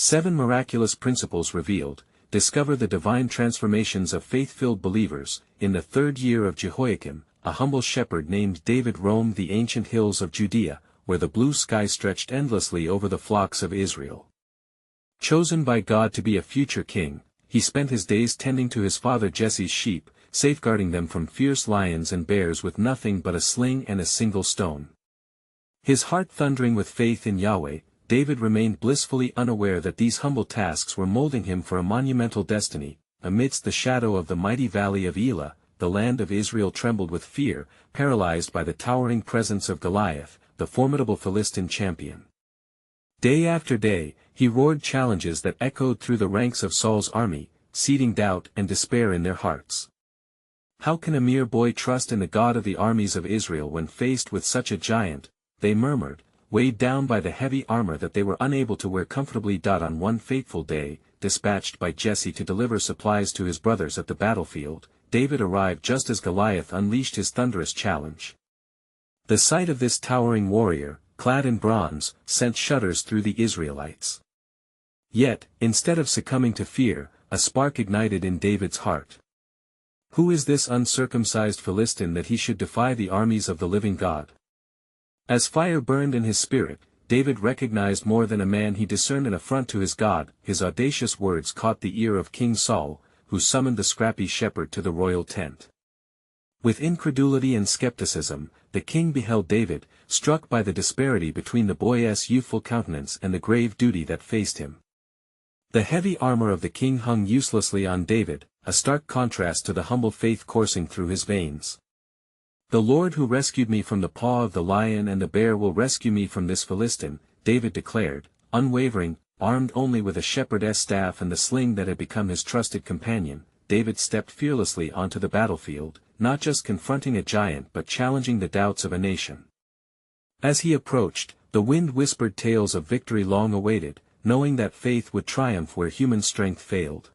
7 Miraculous Principles Revealed. Discover the divine transformations of faith-filled believers. In the 3rd year of Jehoiakim, a humble shepherd named David roamed the ancient hills of Judea, where the blue sky stretched endlessly over the flocks of Israel. Chosen by God to be a future king, he spent his days tending to his father Jesse's sheep, safeguarding them from fierce lions and bears with nothing but a sling and a single stone. His heart thundering with faith in Yahweh, David remained blissfully unaware that these humble tasks were molding him for a monumental destiny. Amidst the shadow of the mighty valley of Elah, the land of Israel trembled with fear, paralyzed by the towering presence of Goliath, the formidable Philistine champion. Day after day, he roared challenges that echoed through the ranks of Saul's army, seeding doubt and despair in their hearts. How can a mere boy trust in the God of the armies of Israel when faced with such a giant? They murmured, weighed down by the heavy armor that they were unable to wear comfortably. On one fateful day, dispatched by Jesse to deliver supplies to his brothers at the battlefield, David arrived just as Goliath unleashed his thunderous challenge. The sight of this towering warrior, clad in bronze, sent shudders through the Israelites. Yet, instead of succumbing to fear, a spark ignited in David's heart. Who is this uncircumcised Philistine that he should defy the armies of the living God? As fire burned in his spirit, David recognized more than a man. He discerned an affront to his God. His audacious words caught the ear of King Saul, who summoned the scrappy shepherd to the royal tent. With incredulity and skepticism, the king beheld David, struck by the disparity between the boy's youthful countenance and the grave duty that faced him. The heavy armor of the king hung uselessly on David, a stark contrast to the humble faith coursing through his veins. The Lord who rescued me from the paw of the lion and the bear will rescue me from this Philistine, David declared, unwavering, armed only with a shepherd's staff and the sling that had become his trusted companion. David stepped fearlessly onto the battlefield, not just confronting a giant but challenging the doubts of a nation. As he approached, the wind whispered tales of victory long awaited, knowing that faith would triumph where human strength failed.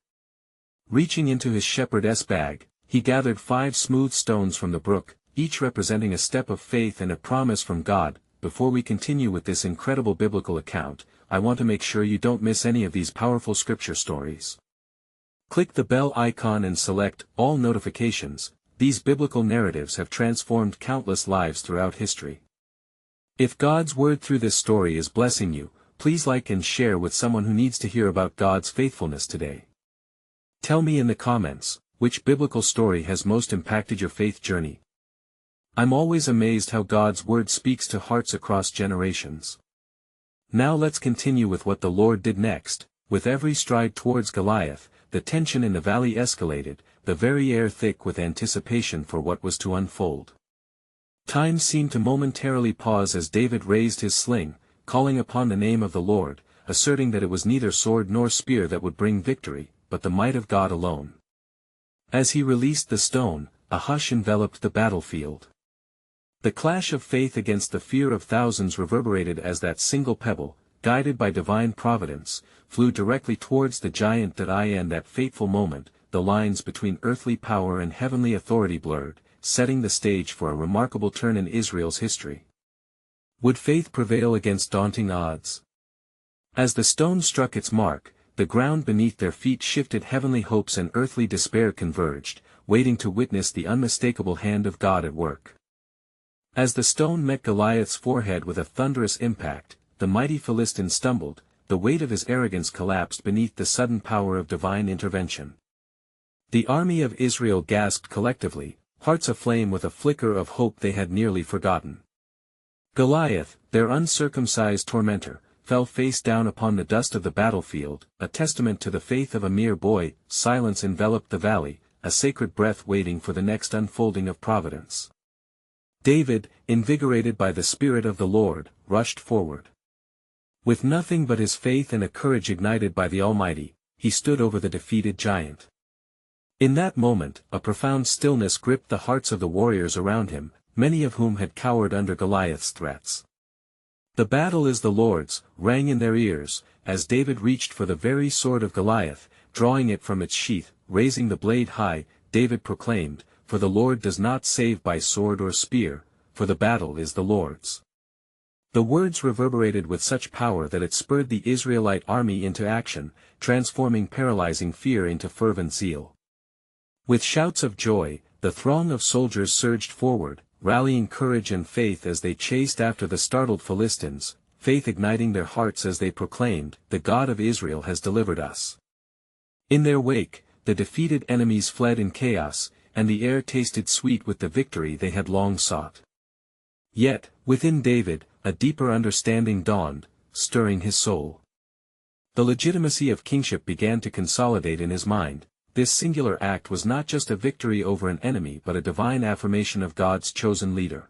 Reaching into his shepherd's bag, he gathered 5 smooth stones from the brook, each representing a step of faith and a promise from God. Before we continue with this incredible biblical account, I want to make sure you don't miss any of these powerful scripture stories. Click the bell icon and select all notifications. These biblical narratives have transformed countless lives throughout history. If God's word through this story is blessing you, please like and share with someone who needs to hear about God's faithfulness today. Tell me in the comments, which biblical story has most impacted your faith journey? I'm always amazed how God's word speaks to hearts across generations. Now let's continue with what the Lord did next. With every stride towards Goliath, the tension in the valley escalated, the very air thick with anticipation for what was to unfold. Time seemed to momentarily pause as David raised his sling, calling upon the name of the Lord, asserting that it was neither sword nor spear that would bring victory, but the might of God alone. As he released the stone, a hush enveloped the battlefield. The clash of faith against the fear of thousands reverberated as that single pebble, guided by divine providence, flew directly towards the giant. In that fateful moment, the lines between earthly power and heavenly authority blurred, setting the stage for a remarkable turn in Israel's history. Would faith prevail against daunting odds? As the stone struck its mark, the ground beneath their feet shifted. Heavenly hopes and earthly despair converged, waiting to witness the unmistakable hand of God at work. As the stone met Goliath's forehead with a thunderous impact, the mighty Philistine stumbled, the weight of his arrogance collapsed beneath the sudden power of divine intervention. The army of Israel gasped collectively, hearts aflame with a flicker of hope they had nearly forgotten. Goliath, their uncircumcised tormentor, fell face down upon the dust of the battlefield, a testament to the faith of a mere boy. Silence enveloped the valley, a sacred breath waiting for the next unfolding of providence. David, invigorated by the Spirit of the Lord, rushed forward. With nothing but his faith and a courage ignited by the Almighty, he stood over the defeated giant. In that moment, a profound stillness gripped the hearts of the warriors around him, many of whom had cowered under Goliath's threats. "The battle is the Lord's," rang in their ears, as David reached for the very sword of Goliath, drawing it from its sheath, raising the blade high. David proclaimed, "For the Lord does not save by sword or spear, for the battle is the Lord's." The words reverberated with such power that it spurred the Israelite army into action, transforming paralyzing fear into fervent zeal. With shouts of joy, the throng of soldiers surged forward, rallying courage and faith as they chased after the startled Philistines, faith igniting their hearts as they proclaimed, "The God of Israel has delivered us." In their wake, the defeated enemies fled in chaos, and the air tasted sweet with the victory they had long sought. Yet, within David, a deeper understanding dawned, stirring his soul. The legitimacy of kingship began to consolidate in his mind. This singular act was not just a victory over an enemy but a divine affirmation of God's chosen leader.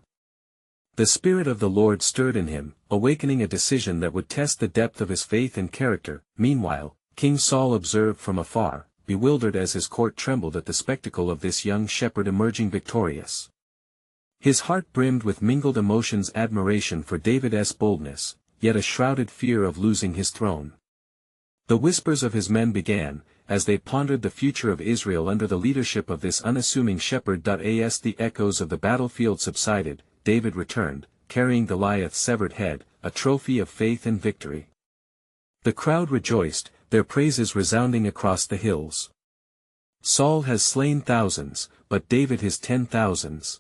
The Spirit of the Lord stirred in him, awakening a decision that would test the depth of his faith and character. Meanwhile, King Saul observed from afar, bewildered as his court trembled at the spectacle of this young shepherd emerging victorious. His heart brimmed with mingled emotions: admiration for David's boldness, yet a shrouded fear of losing his throne. The whispers of his men began, as they pondered the future of Israel under the leadership of this unassuming shepherd. As the echoes of the battlefield subsided, David returned, carrying Goliath's severed head, a trophy of faith and victory. The crowd rejoiced, their praises resounding across the hills. "Saul has slain thousands, but David his 10,000s.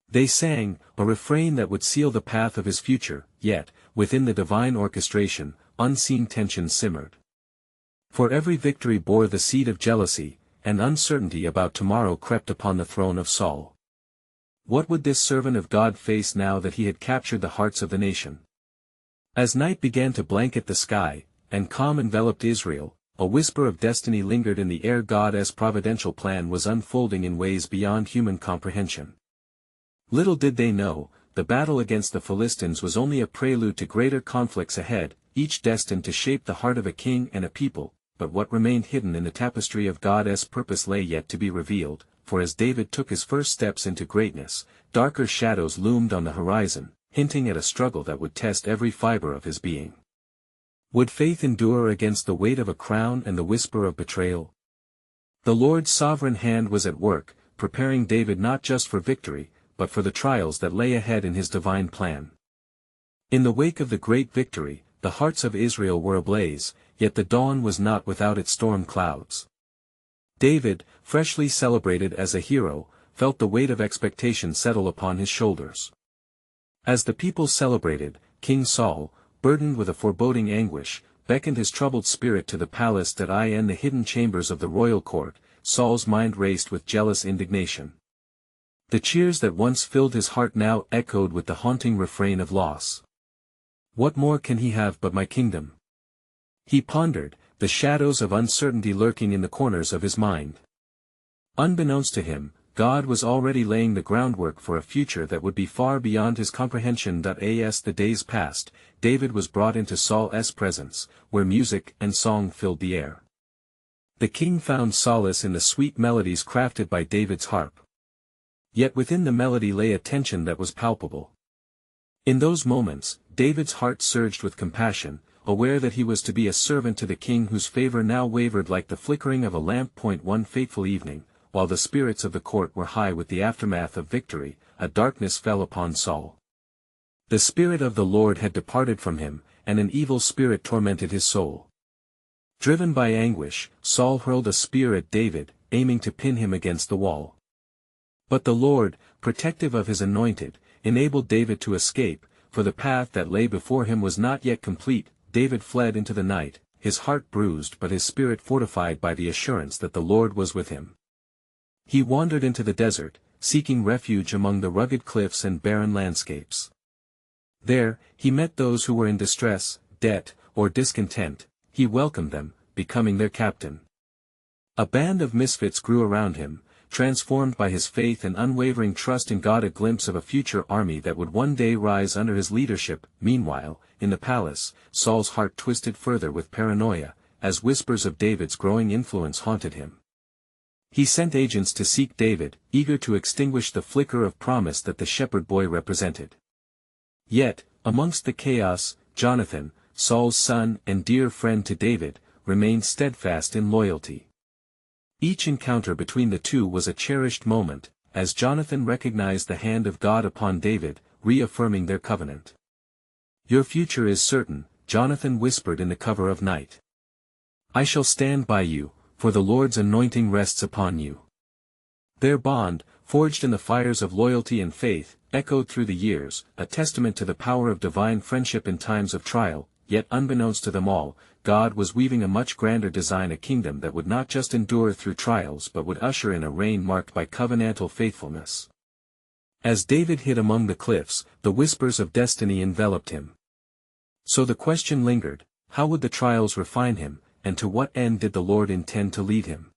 They sang, a refrain that would seal the path of his future, yet, within the divine orchestration, unseen tension simmered. For every victory bore the seed of jealousy, and uncertainty about tomorrow crept upon the throne of Saul. What would this servant of God face now that he had captured the hearts of the nation? As night began to blanket the sky, and calm enveloped Israel, a whisper of destiny lingered in the air. God's providential plan was unfolding in ways beyond human comprehension. Little did they know, the battle against the Philistines was only a prelude to greater conflicts ahead, each destined to shape the heart of a king and a people. But what remained hidden in the tapestry of God's purpose lay yet to be revealed, for as David took his first steps into greatness, darker shadows loomed on the horizon, hinting at a struggle that would test every fiber of his being. Would faith endure against the weight of a crown and the whisper of betrayal? The Lord's sovereign hand was at work, preparing David not just for victory, but for the trials that lay ahead in his divine plan. In the wake of the great victory, the hearts of Israel were ablaze, yet the dawn was not without its storm clouds. David, freshly celebrated as a hero, felt the weight of expectation settle upon his shoulders. As the people celebrated, King Saul, burdened with a foreboding anguish, beckoned his troubled spirit to the palace and the hidden chambers of the royal court. Saul's mind raced with jealous indignation. The cheers that once filled his heart now echoed with the haunting refrain of loss. "What more can he have but my kingdom?" he pondered, the shadows of uncertainty lurking in the corners of his mind. Unbeknownst to him, God was already laying the groundwork for a future that would be far beyond his comprehension. As the days passed, David was brought into Saul's presence, where music and song filled the air. The king found solace in the sweet melodies crafted by David's harp. Yet within the melody lay a tension that was palpable. In those moments, David's heart surged with compassion, aware that he was to be a servant to the king whose favor now wavered like the flickering of a lamp. One fateful evening, while the spirits of the court were high with the aftermath of victory, a darkness fell upon Saul. The Spirit of the Lord had departed from him, and an evil spirit tormented his soul. Driven by anguish, Saul hurled a spear at David, aiming to pin him against the wall. But the Lord, protective of his anointed, enabled David to escape, for the path that lay before him was not yet complete. David fled into the night, his heart bruised but his spirit fortified by the assurance that the Lord was with him. He wandered into the desert, seeking refuge among the rugged cliffs and barren landscapes. There, he met those who were in distress, debt, or discontent. He welcomed them, becoming their captain. A band of misfits grew around him, transformed by his faith and unwavering trust in God, a glimpse of a future army that would one day rise under his leadership. Meanwhile, in the palace, Saul's heart twisted further with paranoia, as whispers of David's growing influence haunted him. He sent agents to seek David, eager to extinguish the flicker of promise that the shepherd boy represented. Yet, amongst the chaos, Jonathan, Saul's son and dear friend to David, remained steadfast in loyalty. Each encounter between the two was a cherished moment, as Jonathan recognized the hand of God upon David, reaffirming their covenant. Your future is certain, Jonathan whispered in the cover of night. I shall stand by you, for the Lord's anointing rests upon you. Their bond, forged in the fires of loyalty and faith, echoed through the years, a testament to the power of divine friendship in times of trial, yet unbeknownst to them all, God was weaving a much grander design, a kingdom that would not just endure through trials but would usher in a reign marked by covenantal faithfulness. As David hid among the cliffs, the whispers of destiny enveloped him. So the question lingered, how would the trials refine him, and to what end did the Lord intend to lead him?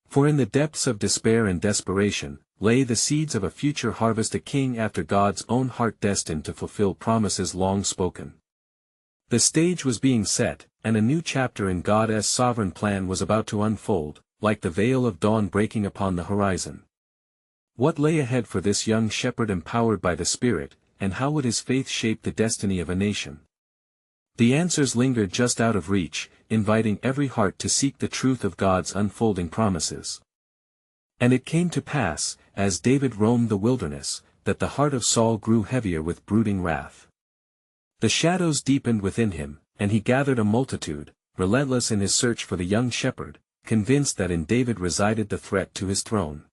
For in the depths of despair and desperation, lay the seeds of a future harvest, a king after God's own heart destined to fulfill promises long spoken. The stage was being set, and a new chapter in God's sovereign plan was about to unfold, like the veil of dawn breaking upon the horizon. What lay ahead for this young shepherd empowered by the Spirit, and how would his faith shape the destiny of a nation? The answers lingered just out of reach, inviting every heart to seek the truth of God's unfolding promises. And it came to pass, as David roamed the wilderness, that the heart of Saul grew heavier with brooding wrath. The shadows deepened within him, and he gathered a multitude, relentless in his search for the young shepherd, convinced that in David resided the threat to his throne.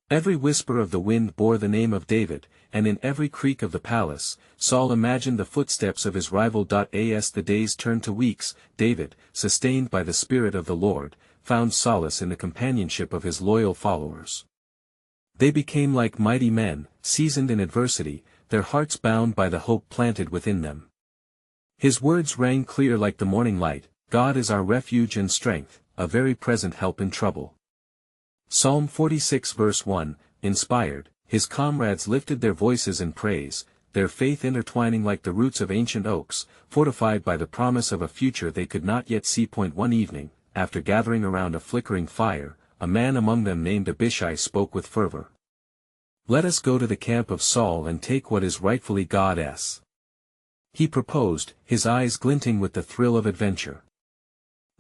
Every whisper of the wind bore the name of David, and in every creak of the palace, Saul imagined the footsteps of his rival. As the days turned to weeks, David, sustained by the Spirit of the Lord, found solace in the companionship of his loyal followers. They became like mighty men, seasoned in adversity, their hearts bound by the hope planted within them. His words rang clear like the morning light, God is our refuge and strength, a very present help in trouble. Psalm 46 verse 1, inspired, his comrades lifted their voices in praise, their faith intertwining like the roots of ancient oaks, fortified by the promise of a future they could not yet see. One evening, after gathering around a flickering fire, a man among them named Abishai spoke with fervor. Let us go to the camp of Saul and take what is rightfully God's. He proposed, his eyes glinting with the thrill of adventure.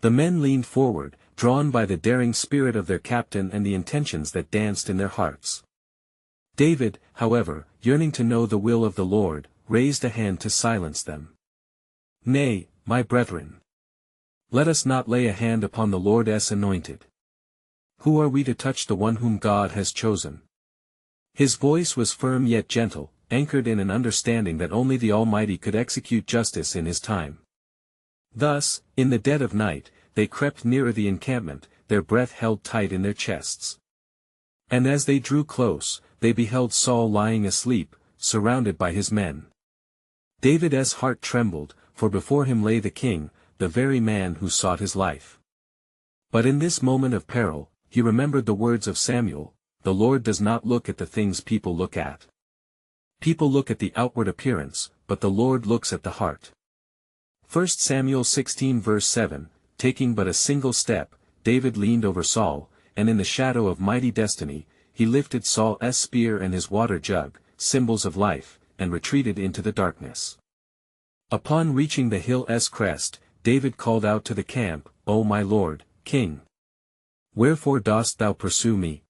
The men leaned forward, drawn by the daring spirit of their captain and the intentions that danced in their hearts. David, however, yearning to know the will of the Lord, raised a hand to silence them. Nay, my brethren. Let us not lay a hand upon the Lord's anointed. Who are we to touch the one whom God has chosen? His voice was firm yet gentle, anchored in an understanding that only the Almighty could execute justice in his time. Thus, in the dead of night, they crept nearer the encampment, their breath held tight in their chests. And as they drew close, they beheld Saul lying asleep, surrounded by his men. David's heart trembled, for before him lay the king, the very man who sought his life. But in this moment of peril, he remembered the words of Samuel, the Lord does not look at the things people look at. People look at the outward appearance, but the Lord looks at the heart. 1 Samuel 16 verse 7, taking but a single step, David leaned over Saul, and in the shadow of mighty destiny, he lifted Saul's spear and his water jug, symbols of life, and retreated into the darkness. Upon reaching the hill's crest, David called out to the camp, O my Lord, King! Wherefore dost thou pursue me?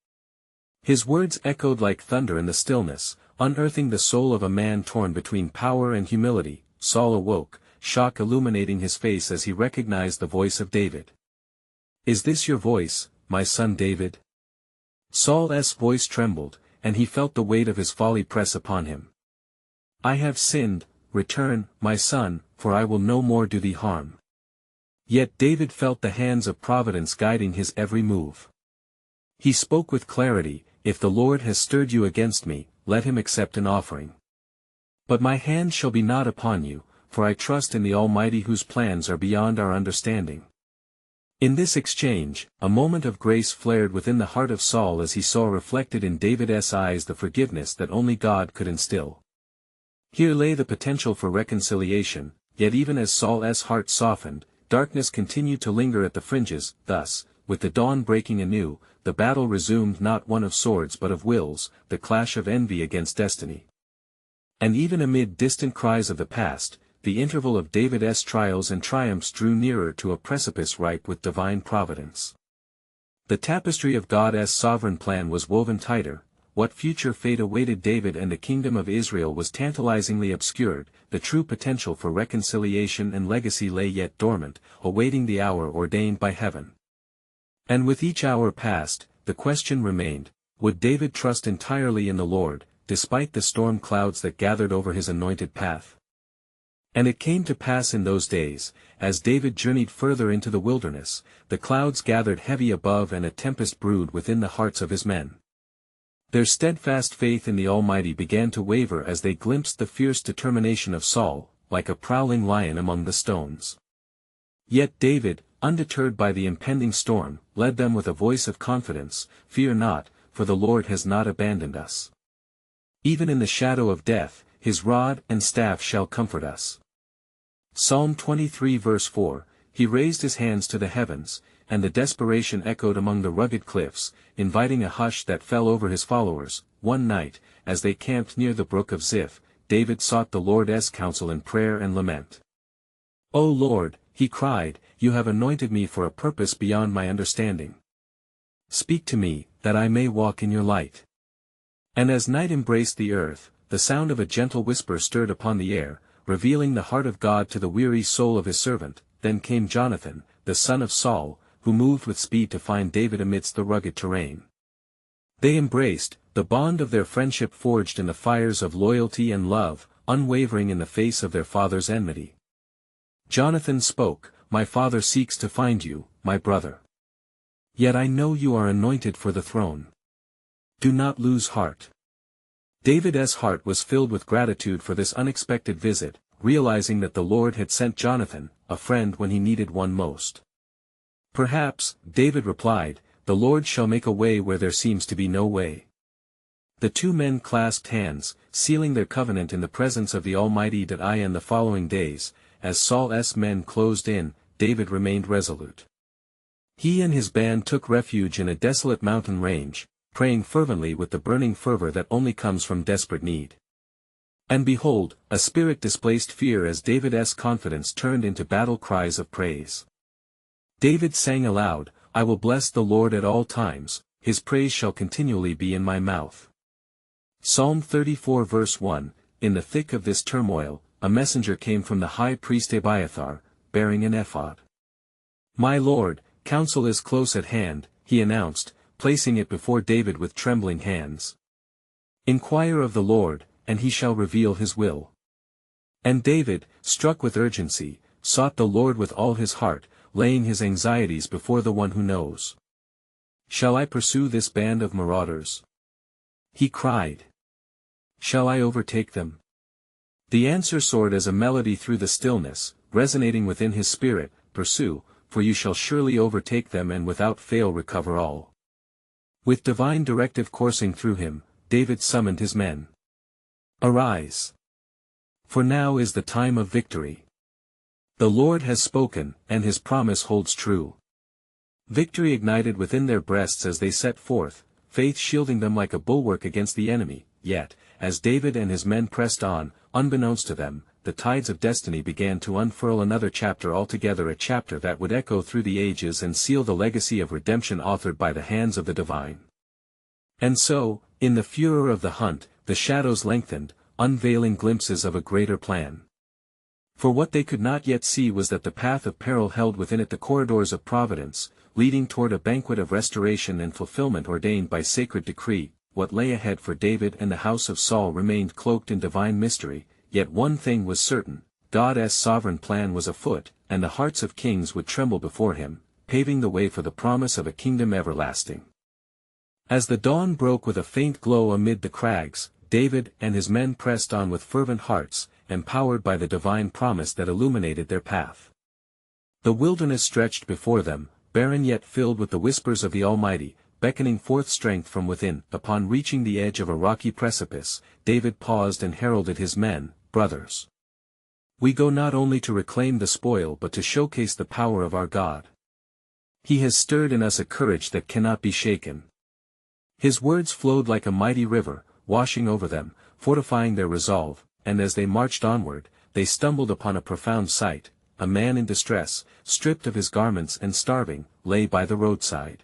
His words echoed like thunder in the stillness, unearthing the soul of a man torn between power and humility. Saul awoke, shock illuminating his face as he recognized the voice of David. Is this your voice, my son David? Saul's voice trembled, and he felt the weight of his folly press upon him. I have sinned, return, my son, for I will no more do thee harm. Yet David felt the hands of providence guiding his every move. He spoke with clarity, if the Lord has stirred you against me, let him accept an offering. But my hand shall be not upon you, for I trust in the Almighty whose plans are beyond our understanding. In this exchange, a moment of grace flared within the heart of Saul as he saw reflected in David's eyes the forgiveness that only God could instill. Here lay the potential for reconciliation, yet even as Saul's heart softened, darkness continued to linger at the fringes. Thus, with the dawn breaking anew, the battle resumed, not one of swords but of wills, the clash of envy against destiny. And even amid distant cries of the past, the interval of David's trials and triumphs drew nearer to a precipice ripe with divine providence. The tapestry of God's sovereign plan was woven tighter, what future fate awaited David and the kingdom of Israel was tantalizingly obscured, the true potential for reconciliation and legacy lay yet dormant, awaiting the hour ordained by heaven. And with each hour passed, the question remained, would David trust entirely in the Lord, despite the storm clouds that gathered over his anointed path? And it came to pass in those days, as David journeyed further into the wilderness, the clouds gathered heavy above and a tempest brewed within the hearts of his men. Their steadfast faith in the Almighty began to waver as they glimpsed the fierce determination of Saul, like a prowling lion among the stones. Yet David, undeterred by the impending storm, led them with a voice of confidence, "Fear not, for the Lord has not abandoned us. Even in the shadow of death, his rod and staff shall comfort us." Psalm 23 verse 4, He raised his hands to the heavens, and the desperation echoed among the rugged cliffs, inviting a hush that fell over his followers. One night, as they camped near the brook of Ziph, David sought the Lord's counsel in prayer and lament. "O Lord," he cried, "you have anointed me for a purpose beyond my understanding. Speak to me, that I may walk in your light." And as night embraced the earth, the sound of a gentle whisper stirred upon the air, revealing the heart of God to the weary soul of his servant. Then came Jonathan, the son of Saul, who moved with speed to find David amidst the rugged terrain. They embraced, the bond of their friendship forged in the fires of loyalty and love, unwavering in the face of their father's enmity. Jonathan spoke, "My father seeks to find you, my brother. Yet I know you are anointed for the throne. Do not lose heart." David's heart was filled with gratitude for this unexpected visit, realizing that the Lord had sent Jonathan, a friend when he needed one most. "Perhaps," David replied, "the Lord shall make a way where there seems to be no way." The two men clasped hands, sealing their covenant in the presence of the Almighty. In the following days, as Saul's men closed in, David remained resolute. He and his band took refuge in a desolate mountain range, praying fervently with the burning fervor that only comes from desperate need. And behold, a spirit displaced fear as David's confidence turned into battle cries of praise. David sang aloud, "I will bless the Lord at all times, his praise shall continually be in my mouth." Psalm 34 verse 1, In the thick of this turmoil, a messenger came from the high priest Abiathar, bearing an ephod. "My Lord, counsel is close at hand," he announced, placing it before David with trembling hands. "Inquire of the Lord, and he shall reveal his will." And David, struck with urgency, sought the Lord with all his heart, laying his anxieties before the one who knows. "Shall I pursue this band of marauders?" he cried. "Shall I overtake them?" The answer soared as a melody through the stillness, resonating within his spirit, "Pursue, for you shall surely overtake them and without fail recover all." With divine directive coursing through him, David summoned his men. "Arise! For now is the time of victory. The Lord has spoken, and his promise holds true." Victory ignited within their breasts as they set forth, faith shielding them like a bulwark against the enemy. Yet, as David and his men pressed on, unbeknownst to them, the tides of destiny began to unfurl another chapter altogether, a chapter that would echo through the ages and seal the legacy of redemption authored by the hands of the divine. And so, in the furor of the hunt, the shadows lengthened, unveiling glimpses of a greater plan. For what they could not yet see was that the path of peril held within it the corridors of providence, leading toward a banquet of restoration and fulfillment ordained by sacred decree. What lay ahead for David and the house of Saul remained cloaked in divine mystery, yet one thing was certain, God's sovereign plan was afoot, and the hearts of kings would tremble before him, paving the way for the promise of a kingdom everlasting. As the dawn broke with a faint glow amid the crags, David and his men pressed on with fervent hearts, empowered by the divine promise that illuminated their path. The wilderness stretched before them, barren yet filled with the whispers of the Almighty, beckoning forth strength from within. Upon reaching the edge of a rocky precipice, David paused and heralded his men, "Brothers, we go not only to reclaim the spoil but to showcase the power of our God. He has stirred in us a courage that cannot be shaken." His words flowed like a mighty river, washing over them, fortifying their resolve, and as they marched onward, they stumbled upon a profound sight. A man in distress, stripped of his garments and starving, lay by the roadside.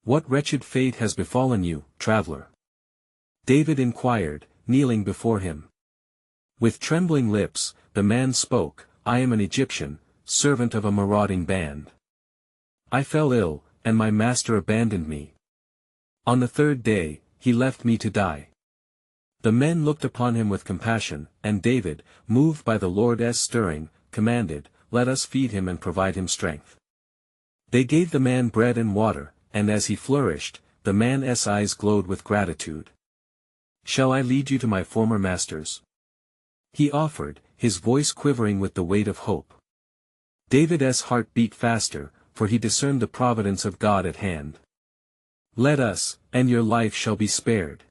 "What wretched fate has befallen you, traveler?" David inquired, kneeling before him. With trembling lips, the man spoke, I am an Egyptian, servant of a marauding band. I fell ill, and my master abandoned me. On the third day, he left me to die. The men looked upon him with compassion, and David, moved by the Lord's stirring, commanded, Let us feed him and provide him strength. They gave the man bread and water, and as he flourished, the man's eyes glowed with gratitude. Shall I lead you to my former masters? He offered, his voice quivering with the weight of hope. David's heart beat faster, for he discerned the providence of God at hand. Let us, and your life shall be spared.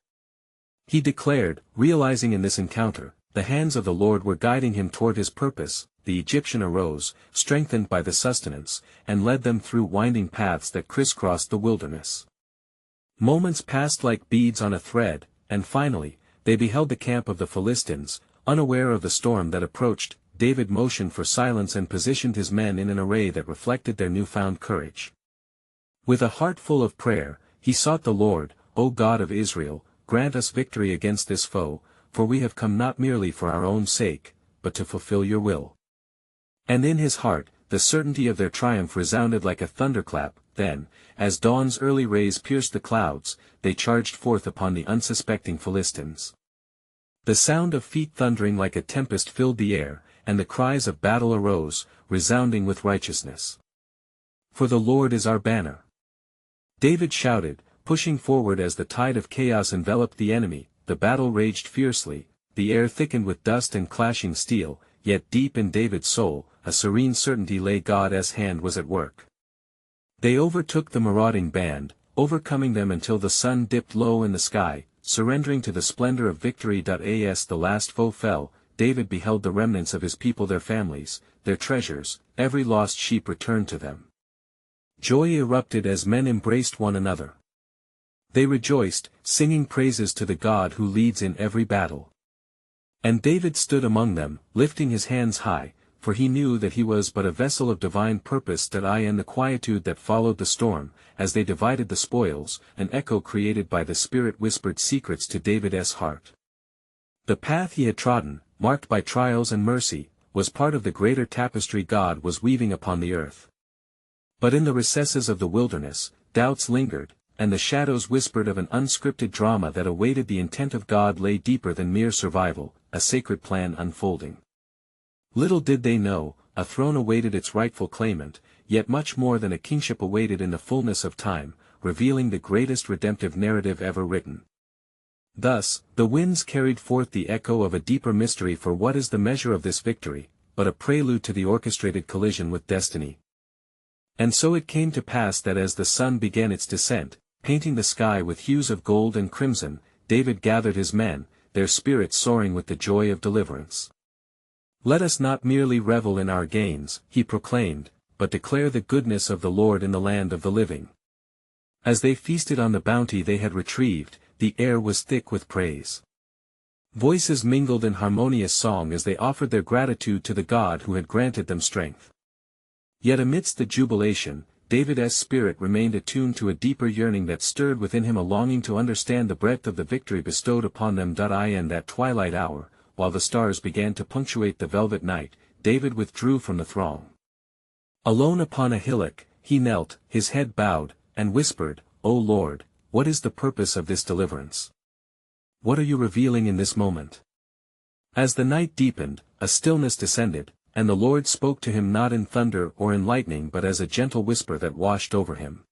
He declared, realizing in this encounter, the hands of the Lord were guiding him toward his purpose. The Egyptian arose, strengthened by the sustenance, and led them through winding paths that crisscrossed the wilderness. Moments passed like beads on a thread, and finally, they beheld the camp of the Philistines. Unaware of the storm that approached, David motioned for silence and positioned his men in an array that reflected their newfound courage. With a heart full of prayer, he sought the Lord, O God of Israel, grant us victory against this foe, for we have come not merely for our own sake, but to fulfill your will. And in his heart, the certainty of their triumph resounded like a thunderclap. Then, as dawn's early rays pierced the clouds, they charged forth upon the unsuspecting Philistines. The sound of feet thundering like a tempest filled the air, and the cries of battle arose, resounding with righteousness. For the Lord is our banner. David shouted, pushing forward as the tide of chaos enveloped the enemy. The battle raged fiercely, the air thickened with dust and clashing steel, yet deep in David's soul, a serene certainty lay. God's hand was at work. They overtook the marauding band, overcoming them until the sun dipped low in the sky, surrendering to the splendor of victory. As the last foe fell, David beheld the remnants of his people, their families, their treasures, every lost sheep returned to them. Joy erupted as men embraced one another. They rejoiced, singing praises to the God who leads in every battle. And David stood among them, lifting his hands high, for he knew that he was but a vessel of divine purpose. In the quietude that followed the storm, as they divided the spoils, an echo created by the Spirit whispered secrets to David's heart. The path he had trodden, marked by trials and mercy, was part of the greater tapestry God was weaving upon the earth. But in the recesses of the wilderness, doubts lingered, and the shadows whispered of an unscripted drama that awaited. The intent of God lay deeper than mere survival, a sacred plan unfolding. Little did they know, a throne awaited its rightful claimant, yet much more than a kingship awaited in the fullness of time, revealing the greatest redemptive narrative ever written. Thus, the winds carried forth the echo of a deeper mystery. For what is the measure of this victory, but a prelude to the orchestrated collision with destiny? And so it came to pass that as the sun began its descent, painting the sky with hues of gold and crimson, David gathered his men, their spirits soaring with the joy of deliverance. Let us not merely revel in our gains, he proclaimed, but declare the goodness of the Lord in the land of the living. As they feasted on the bounty they had retrieved, the air was thick with praise. Voices mingled in harmonious song as they offered their gratitude to the God who had granted them strength. Yet amidst the jubilation, David's spirit remained attuned to a deeper yearning that stirred within him, a longing to understand the breadth of the victory bestowed upon them. In that twilight hour, while the stars began to punctuate the velvet night, David withdrew from the throng. Alone upon a hillock, he knelt, his head bowed, and whispered, O Lord, what is the purpose of this deliverance? What are you revealing in this moment? As the night deepened, a stillness descended, and the Lord spoke to him not in thunder or in lightning but as a gentle whisper that washed over him.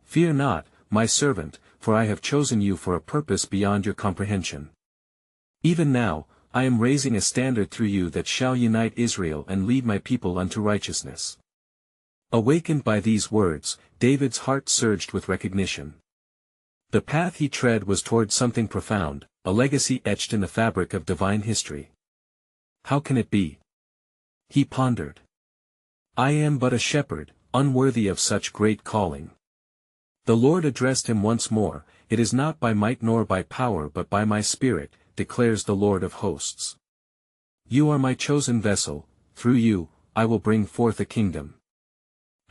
Fear not, my servant, for I have chosen you for a purpose beyond your comprehension. Even now, I am raising a standard through you that shall unite Israel and lead my people unto righteousness. Awakened by these words, David's heart surged with recognition. The path he tread was toward something profound, a legacy etched in the fabric of divine history. How can it be? He pondered. I am but a shepherd, unworthy of such great calling. The Lord addressed him once more, It is not by might nor by power but by my Spirit, declares the Lord of hosts. You are my chosen vessel, through you, I will bring forth a kingdom.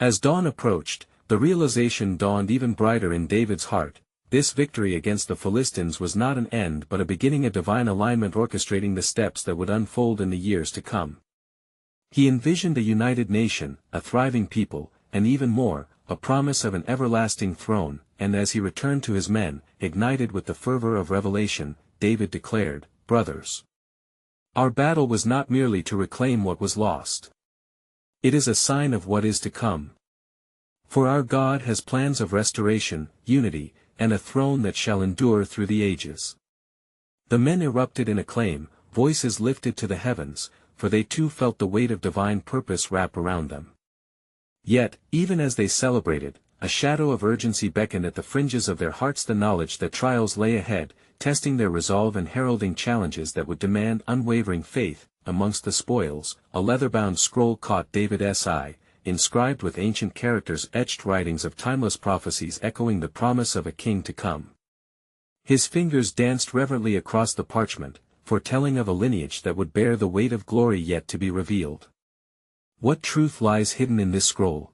As dawn approached, the realization dawned even brighter in David's heart, this victory against the Philistines was not an end but a beginning, a divine alignment orchestrating the steps that would unfold in the years to come. He envisioned a united nation, a thriving people, and even more, a promise of an everlasting throne, and as he returned to his men, ignited with the fervor of revelation, David declared, "Brothers, our battle was not merely to reclaim what was lost. It is a sign of what is to come. For our God has plans of restoration, unity, and a throne that shall endure through the ages." The men erupted in acclaim, voices lifted to the heavens, for they too felt the weight of divine purpose wrap around them. Yet, even as they celebrated, a shadow of urgency beckoned at the fringes of their hearts, the knowledge that trials lay ahead, testing their resolve and heralding challenges that would demand unwavering faith. Amongst the spoils, a leather-bound scroll caught David's eye, inscribed with ancient characters, etched writings of timeless prophecies echoing the promise of a king to come. His fingers danced reverently across the parchment, foretelling of a lineage that would bear the weight of glory yet to be revealed. What truth lies hidden in this scroll?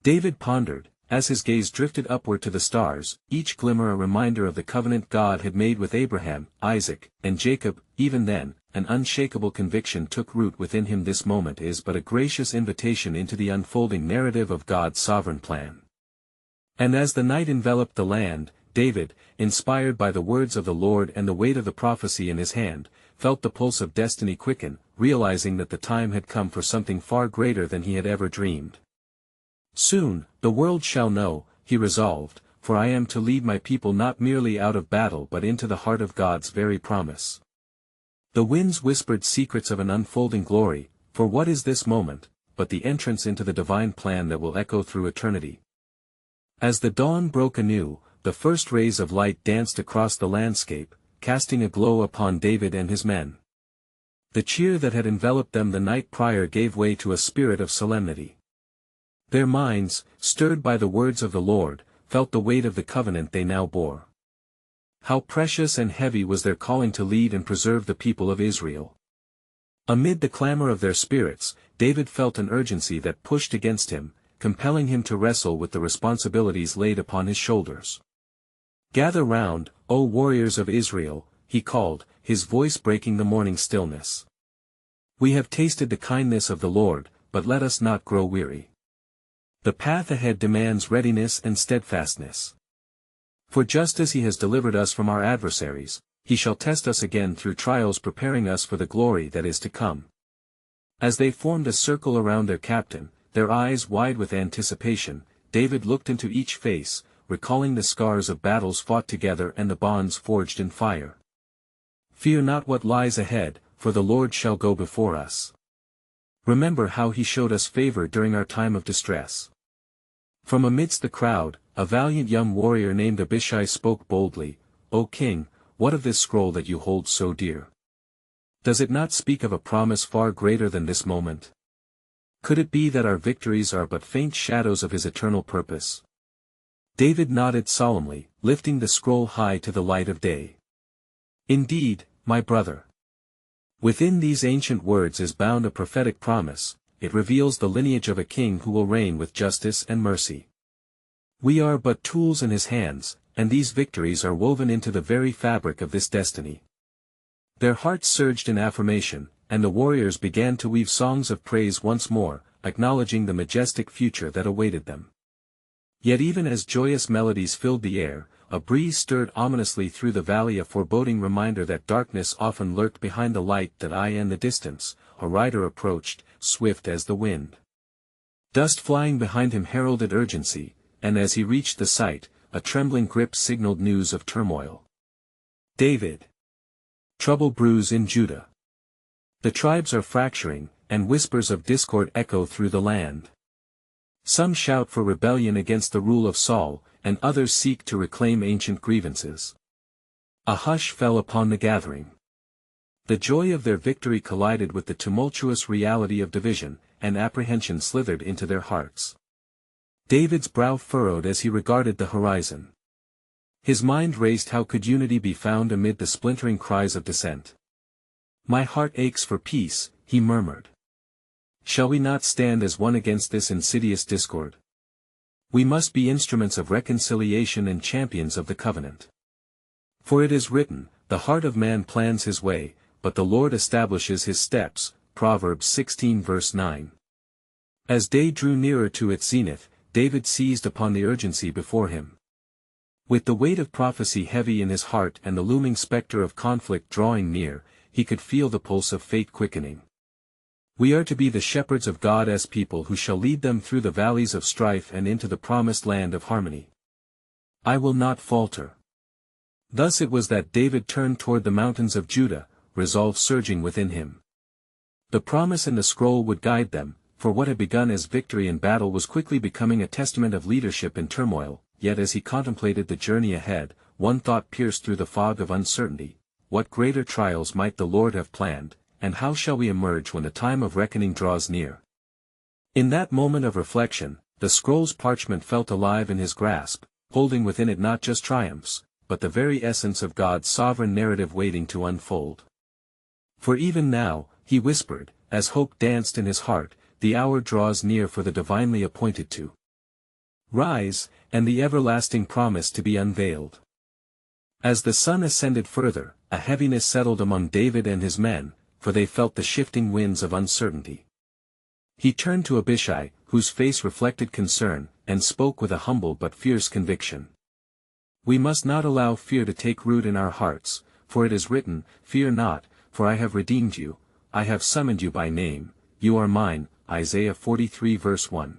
David pondered, as his gaze drifted upward to the stars, each glimmer a reminder of the covenant God had made with Abraham, Isaac, and Jacob. Even then, an unshakable conviction took root within him: this moment is but a gracious invitation into the unfolding narrative of God's sovereign plan. And as the night enveloped the land, David, inspired by the words of the Lord and the weight of the prophecy in his hand, felt the pulse of destiny quicken, realizing that the time had come for something far greater than he had ever dreamed. "Soon, the world shall know," he resolved, "for I am to lead my people not merely out of battle but into the heart of God's very promise." The winds whispered secrets of an unfolding glory, for what is this moment, but the entrance into the divine plan that will echo through eternity? As the dawn broke anew, the first rays of light danced across the landscape, casting a glow upon David and his men. The cheer that had enveloped them the night prior gave way to a spirit of solemnity. Their minds, stirred by the words of the Lord, felt the weight of the covenant they now bore. How precious and heavy was their calling to lead and preserve the people of Israel. Amid the clamor of their spirits, David felt an urgency that pushed against him, compelling him to wrestle with the responsibilities laid upon his shoulders. "Gather round, O warriors of Israel," he called, his voice breaking the morning stillness. "We have tasted the kindness of the Lord, but let us not grow weary. The path ahead demands readiness and steadfastness. For just as he has delivered us from our adversaries, he shall test us again through trials, preparing us for the glory that is to come." As they formed a circle around their captain, their eyes wide with anticipation, David looked into each face, recalling the scars of battles fought together and the bonds forged in fire. "Fear not what lies ahead, for the Lord shall go before us. Remember how he showed us favor during our time of distress." From amidst the crowd, a valiant young warrior named Abishai spoke boldly, "O king, what of this scroll that you hold so dear? Does it not speak of a promise far greater than this moment? Could it be that our victories are but faint shadows of his eternal purpose?" David nodded solemnly, lifting the scroll high to the light of day. "Indeed, my brother. Within these ancient words is bound a prophetic promise. It reveals the lineage of a king who will reign with justice and mercy. We are but tools in his hands, and these victories are woven into the very fabric of this destiny." Their hearts surged in affirmation, and the warriors began to weave songs of praise once more, acknowledging the majestic future that awaited them. Yet even as joyous melodies filled the air, a breeze stirred ominously through the valley, a foreboding reminder that darkness often lurked behind the light that eye in the distance. A rider approached, swift as the wind. Dust flying behind him heralded urgency, and as he reached the site, a trembling grip signaled news of turmoil. "David. Trouble brews in Judah. The tribes are fracturing, and whispers of discord echo through the land. Some shout for rebellion against the rule of Saul, and others seek to reclaim ancient grievances." A hush fell upon the gathering. The joy of their victory collided with the tumultuous reality of division, and apprehension slithered into their hearts. David's brow furrowed as he regarded the horizon. His mind raced: how could unity be found amid the splintering cries of dissent? "My heart aches for peace," he murmured. "Shall we not stand as one against this insidious discord?" We must be instruments of reconciliation and champions of the covenant. For it is written, the heart of man plans his way, but the Lord establishes his steps, Proverbs 16 verse 9. As day drew nearer to its zenith, David seized upon the urgency before him. With the weight of prophecy heavy in his heart and the looming specter of conflict drawing near, he could feel the pulse of fate quickening. We are to be the shepherds of God's people who shall lead them through the valleys of strife and into the promised land of harmony. I will not falter. Thus it was that David turned toward the mountains of Judah, resolve surging within him. The promise and the scroll would guide them, for what had begun as victory in battle was quickly becoming a testament of leadership in turmoil. Yet as he contemplated the journey ahead, one thought pierced through the fog of uncertainty: what greater trials might the Lord have planned, and how shall we emerge when the time of reckoning draws near? In that moment of reflection, the scroll's parchment felt alive in his grasp, holding within it not just triumphs, but the very essence of God's sovereign narrative waiting to unfold. For even now, he whispered, as hope danced in his heart, the hour draws near for the divinely appointed to rise, and the everlasting promise to be unveiled. As the sun ascended further, a heaviness settled among David and his men, for they felt the shifting winds of uncertainty. He turned to Abishai, whose face reflected concern, and spoke with a humble but fierce conviction. We must not allow fear to take root in our hearts, for it is written, "Fear not, for I have redeemed you, I have summoned you by name, you are mine," Isaiah 43 verse 1.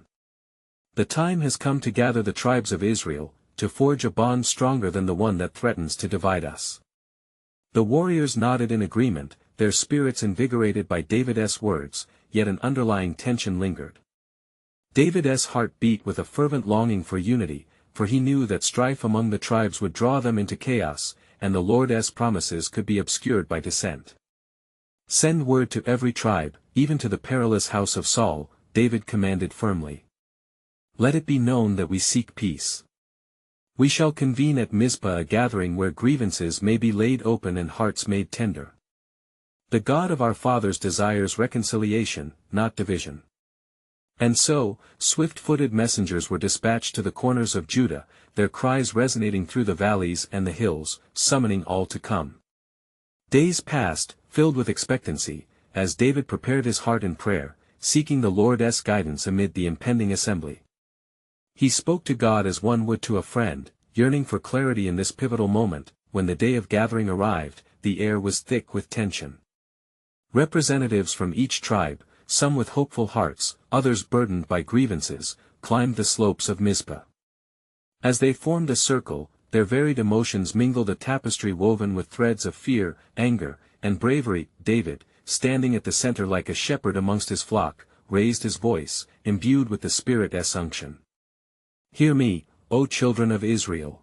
The time has come to gather the tribes of Israel, to forge a bond stronger than the one that threatens to divide us. The warriors nodded in agreement, their spirits invigorated by David's words, yet an underlying tension lingered. David's heart beat with a fervent longing for unity, for he knew that strife among the tribes would draw them into chaos, and the Lord's promises could be obscured by dissent. "Send word to every tribe, even to the perilous house of Saul," David commanded firmly. "Let it be known that we seek peace. We shall convene at Mizpah, a gathering where grievances may be laid open and hearts made tender. The God of our fathers desires reconciliation, not division." And so, swift-footed messengers were dispatched to the corners of Judah, their cries resonating through the valleys and the hills, summoning all to come. Days passed, filled with expectancy, as David prepared his heart in prayer, seeking the Lord's guidance amid the impending assembly. He spoke to God as one would to a friend, yearning for clarity in this pivotal moment. When the day of gathering arrived, the air was thick with tension. Representatives from each tribe, some with hopeful hearts, others burdened by grievances, climbed the slopes of Mizpah. As they formed a circle, their varied emotions mingled, a tapestry woven with threads of fear, anger, and bravery. David, standing at the center like a shepherd amongst his flock, raised his voice, imbued with the Spirit's unction. "Hear me, O children of Israel.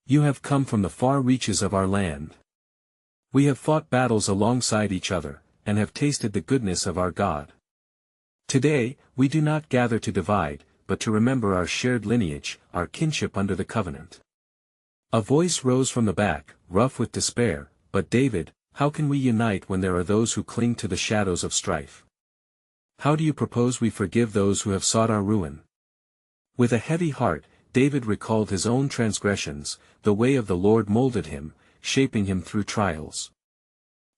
You have come from the far reaches of our land. We have fought battles alongside each other, and have tasted the goodness of our God. Today, we do not gather to divide, but to remember our shared lineage, our kinship under the covenant." A voice rose from the back, rough with despair, "But David, how can we unite when there are those who cling to the shadows of strife? How do you propose we forgive those who have sought our ruin?" With a heavy heart, David recalled his own transgressions. The way of the Lord molded him, shaping him through trials.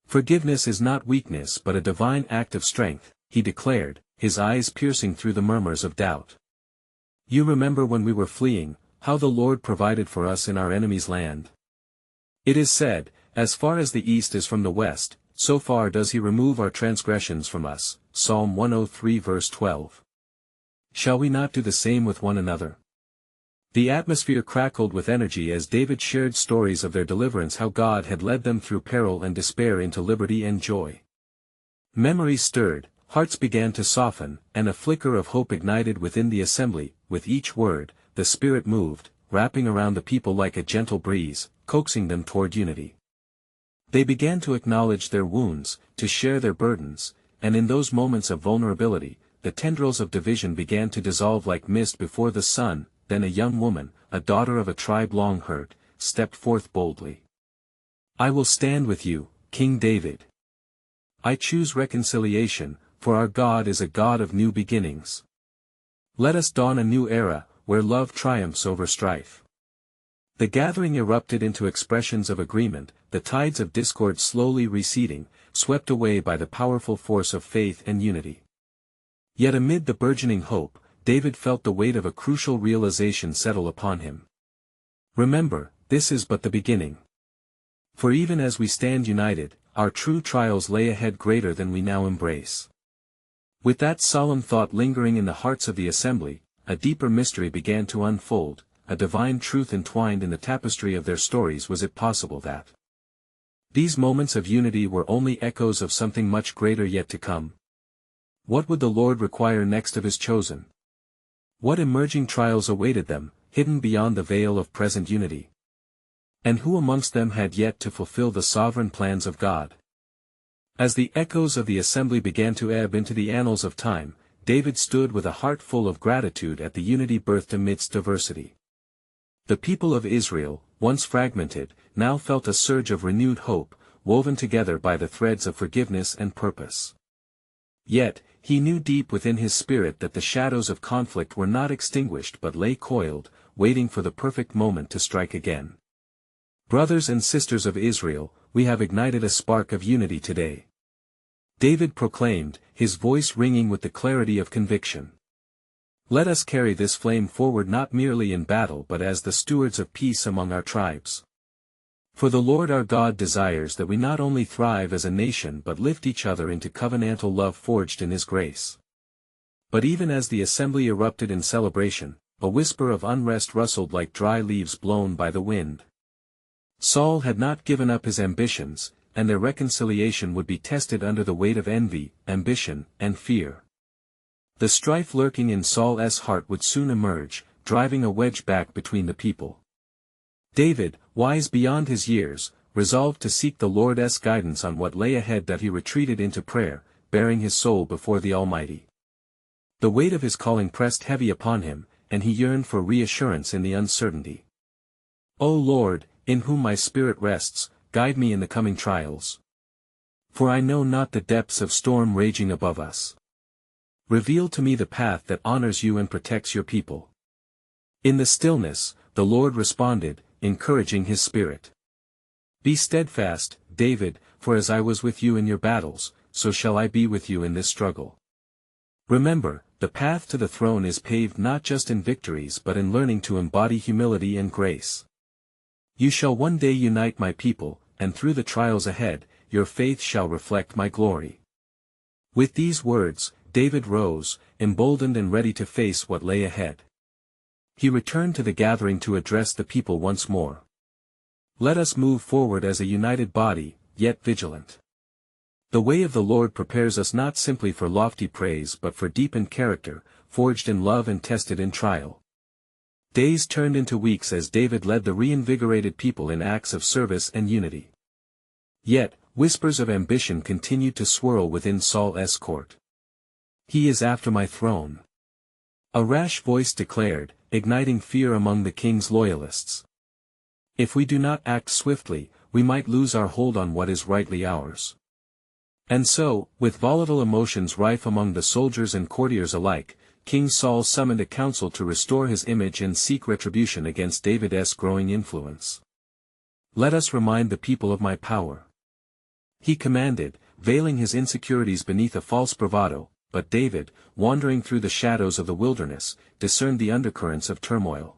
"Forgiveness is not weakness but a divine act of strength," he declared, his eyes piercing through the murmurs of doubt. "You remember when we were fleeing, how the Lord provided for us in our enemy's land? It is said, as far as the east is from the west, so far does he remove our transgressions from us." Psalm 103 verse 12. Shall we not do the same with one another? The atmosphere crackled with energy as David shared stories of their deliverance, how God had led them through peril and despair into liberty and joy. Memories stirred, hearts began to soften, and a flicker of hope ignited within the assembly. With each word, the Spirit moved, wrapping around the people like a gentle breeze, coaxing them toward unity. They began to acknowledge their wounds, to share their burdens, and in those moments of vulnerability, the tendrils of division began to dissolve like mist before the sun. Then a young woman, a daughter of a tribe long hurt, stepped forth boldly. "I will stand with you, King David. I choose reconciliation, for our God is a God of new beginnings. Let us dawn a new era, where love triumphs over strife. The gathering erupted into expressions of agreement, the tides of discord slowly receding, swept away by the powerful force of faith and unity. Yet amid the burgeoning hope, David felt the weight of a crucial realization settle upon him. Remember, this is but the beginning. For even as we stand united, our true trials lay ahead greater than we now embrace. With that solemn thought lingering in the hearts of the assembly, a deeper mystery began to unfold, a divine truth entwined in the tapestry of their stories. Was it possible that these moments of unity were only echoes of something much greater yet to come? What would the Lord require next of his chosen? What emerging trials awaited them, hidden beyond the veil of present unity? And who amongst them had yet to fulfill the sovereign plans of God? As the echoes of the assembly began to ebb into the annals of time, David stood with a heart full of gratitude at the unity birthed amidst diversity. The people of Israel, once fragmented, now felt a surge of renewed hope, woven together by the threads of forgiveness and purpose. Yet, he knew deep within his spirit that the shadows of conflict were not extinguished but lay coiled, waiting for the perfect moment to strike again. Brothers and sisters of Israel, we have ignited a spark of unity today. David proclaimed, his voice ringing with the clarity of conviction. Let us carry this flame forward not merely in battle but as the stewards of peace among our tribes. For the Lord our God desires that we not only thrive as a nation but lift each other into covenantal love forged in His grace. But even as the assembly erupted in celebration, a whisper of unrest rustled like dry leaves blown by the wind. Saul had not given up his ambitions, and their reconciliation would be tested under the weight of envy, ambition, and fear. The strife lurking in Saul's heart would soon emerge, driving a wedge back between the people. David, wise beyond his years, resolved to seek the Lord's guidance on what lay ahead. That he retreated into prayer, bearing his soul before the Almighty. The weight of his calling pressed heavy upon him, and he yearned for reassurance in the uncertainty. O Lord, in whom my spirit rests, guide me in the coming trials. For I know not the depths of storm raging above us. Reveal to me the path that honors you and protects your people. In the stillness, the Lord responded, encouraging his spirit. Be steadfast, David, for as I was with you in your battles, so shall I be with you in this struggle. Remember, the path to the throne is paved not just in victories but in learning to embody humility and grace. You shall one day unite my people, and through the trials ahead, your faith shall reflect my glory. With these words, David rose, emboldened and ready to face what lay ahead. He returned to the gathering to address the people once more. Let us move forward as a united body, yet vigilant. The way of the Lord prepares us not simply for lofty praise but for deepened character, forged in love and tested in trial. Days turned into weeks as David led the reinvigorated people in acts of service and unity. Yet, whispers of ambition continued to swirl within Saul's court. He is after my throne. A rash voice declared, igniting fear among the king's loyalists. If we do not act swiftly, we might lose our hold on what is rightly ours. And so, with volatile emotions rife among the soldiers and courtiers alike, King Saul summoned a council to restore his image and seek retribution against David's growing influence. Let us remind the people of my power. He commanded, veiling his insecurities beneath a false bravado, but David, wandering through the shadows of the wilderness, discerned the undercurrents of turmoil.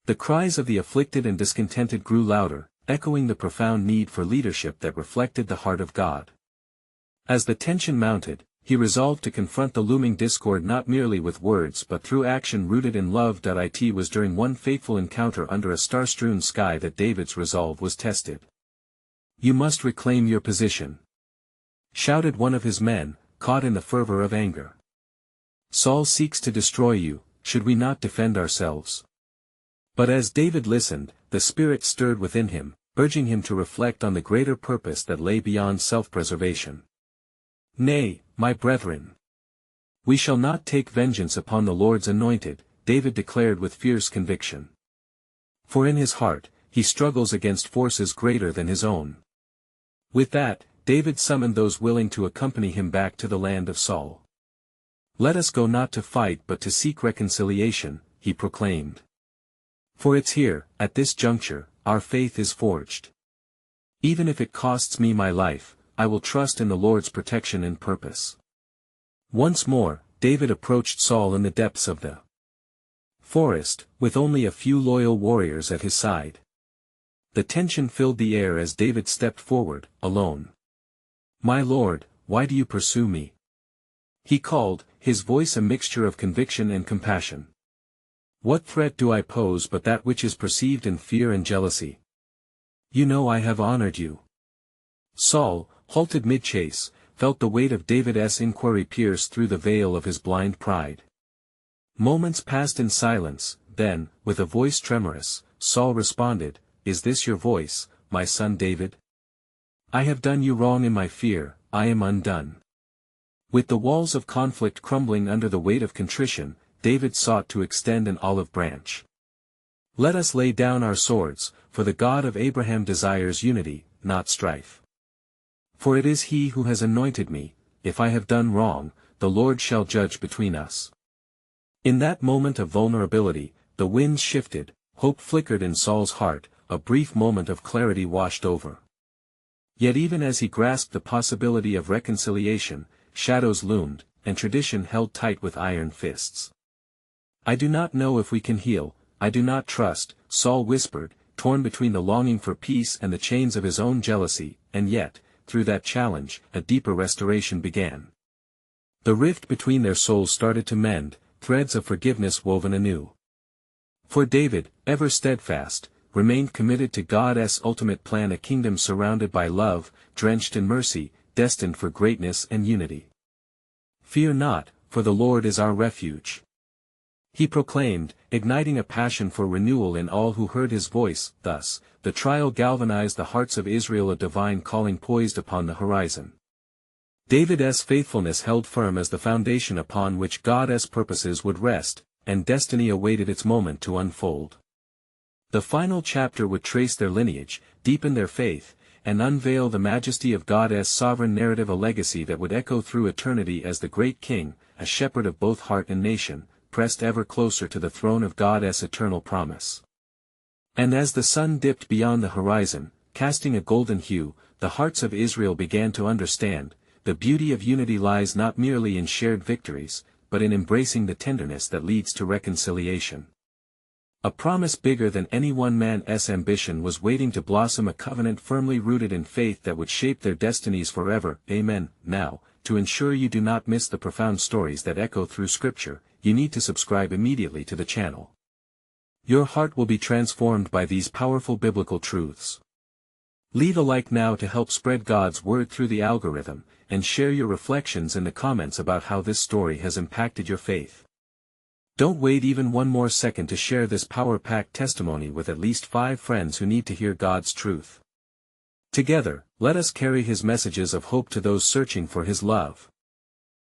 The cries of the afflicted and discontented grew louder, echoing the profound need for leadership that reflected the heart of God. As the tension mounted, he resolved to confront the looming discord not merely with words but through action rooted in love. It was during one fateful encounter under a star-strewn sky that David's resolve was tested. You must reclaim your position, shouted one of his men, caught in the fervor of anger. Saul seeks to destroy you, should we not defend ourselves? But as David listened, the Spirit stirred within him, urging him to reflect on the greater purpose that lay beyond self-preservation. Nay, my brethren, we shall not take vengeance upon the Lord's anointed, David declared with fierce conviction. For in his heart, he struggles against forces greater than his own. With that, David summoned those willing to accompany him back to the land of Saul. Let us go not to fight but to seek reconciliation, he proclaimed. For it's here, at this juncture, our faith is forged. Even if it costs me my life, I will trust in the Lord's protection and purpose. Once more, David approached Saul in the depths of the forest, with only a few loyal warriors at his side. The tension filled the air as David stepped forward, alone. "My lord, why do you pursue me?" he called, his voice a mixture of conviction and compassion. "What threat do I pose but that which is perceived in fear and jealousy? You know I have honored you." Saul, halted mid-chase, felt the weight of David's inquiry pierce through the veil of his blind pride. Moments passed in silence, then, with a voice tremorous, Saul responded, "Is this your voice, my son David? I have done you wrong in my fear, I am undone." With the walls of conflict crumbling under the weight of contrition, David sought to extend an olive branch. "Let us lay down our swords, for the God of Abraham desires unity, not strife. For it is he who has anointed me, if I have done wrong, the Lord shall judge between us." In that moment of vulnerability, the winds shifted, hope flickered in Saul's heart, a brief moment of clarity washed over. Yet even as he grasped the possibility of reconciliation, shadows loomed, and tradition held tight with iron fists. "I do not know if we can heal, I do not trust," Saul whispered, torn between the longing for peace and the chains of his own jealousy, and yet, through that challenge, a deeper restoration began. The rift between their souls started to mend, threads of forgiveness woven anew. For David, ever steadfast, remained committed to God's ultimate plan, a kingdom surrounded by love, drenched in mercy, destined for greatness and unity. "Fear not, for the Lord is our refuge," he proclaimed, igniting a passion for renewal in all who heard his voice. Thus, the trial galvanized the hearts of Israel, a divine calling poised upon the horizon. David's faithfulness held firm as the foundation upon which God's purposes would rest, and destiny awaited its moment to unfold. The final chapter would trace their lineage, deepen their faith, and unveil the majesty of God's sovereign narrative, a legacy that would echo through eternity as the great king, a shepherd of both heart and nation, pressed ever closer to the throne of God's eternal promise. And as the sun dipped beyond the horizon, casting a golden hue, the hearts of Israel began to understand, the beauty of unity lies not merely in shared victories, but in embracing the tenderness that leads to reconciliation. A promise bigger than any one man's ambition was waiting to blossom, a covenant firmly rooted in faith that would shape their destinies forever. Amen. Now, to ensure you do not miss the profound stories that echo through Scripture, you need to subscribe immediately to the channel. Your heart will be transformed by these powerful biblical truths. Leave a like now to help spread God's word through the algorithm, and share your reflections in the comments about how this story has impacted your faith. Don't wait even one more second to share this power-packed testimony with at least 5 friends who need to hear God's truth. Together, let us carry His messages of hope to those searching for His love.